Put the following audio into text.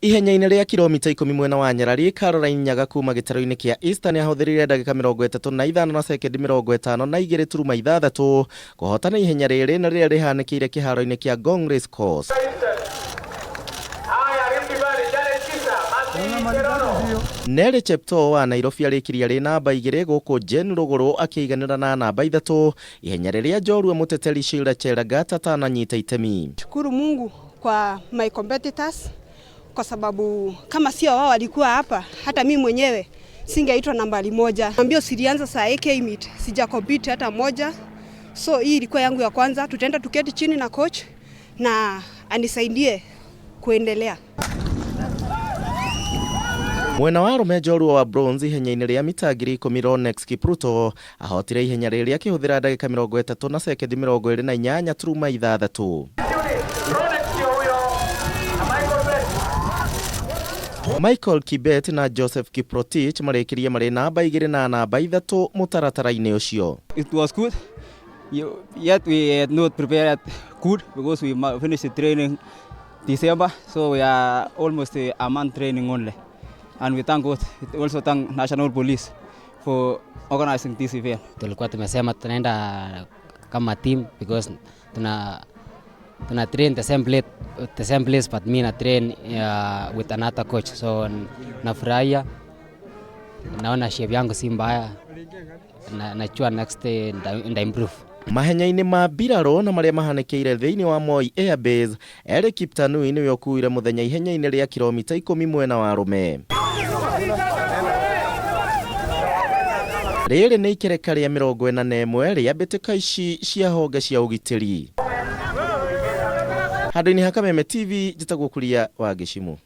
Ihenya-ini ria kilomita 10 mwena wa Nyarari, Caroline Nyaga kuuma gĩtaro-inĩ kĩa Eastern ahũthĩrire ndagĩka 35 na sekendi 56 kuhotana ihenya rĩrĩ na rĩrĩa rĩhanĩkĩire kihaaro-ini kĩa Ngong Racecourse. Nere Chepto wa Nairobi arĩkirie arĩ namba 2 guku Jen Rũgũrũ akĩiganĩra na namba 3 ihenya rĩrĩa njorua mũteteri Shira Chelagat atananyita itemi. Shukuru Mungu kwa my competitors kwa sababu kama sio wao walikuwa hapa hata mimi mwenyewe singeitwa nambari 1. Ambio silianza saa AK meet sija compete hata moja. So hii ilikuwa yangu ya kwanza. Tutaenda tuketi chini na coach na anisaidie kuendelea. Mwena wa arũme njorua wa bronze ihenya-ini rĩa mita 10,000 Ronex Kipruto ahotire ihenya rĩrĩ akĩhũthĩra ndagĩka 30 na sekendi 28.6. Michael Kibet na Joseph Kiprotich marĩkirie marĩ namba 2 na namba 3 mũtaratara-inĩ ũcio. It was good. Yet we had not prepared good because we finished the training December, so we are almost a month training only. And we thank God, we also thank National Police for organizing this event. Tulikuwa tumesema tunaenda kama team because tuna train the same place but me na train with another coach, so nafurahia, naona shape yangu si mbaya, najua next day nda improve. Mahenya-ini ma mbiraru na marĩa mahanikiire thĩinĩ wa Moi Airbase, Eric Kiptanui nĩwe ũkuire mũthenya ihenya-ini rĩa kilomita 10 mwena wa arũme. Rĩrĩ nĩ ikereka rĩa 41 rĩa mbĩtĩka ici cia honge cia ũgitĩri. Handũ-inĩ ha Kameme TV njĩtagwo Kuria wa Gĩcimu.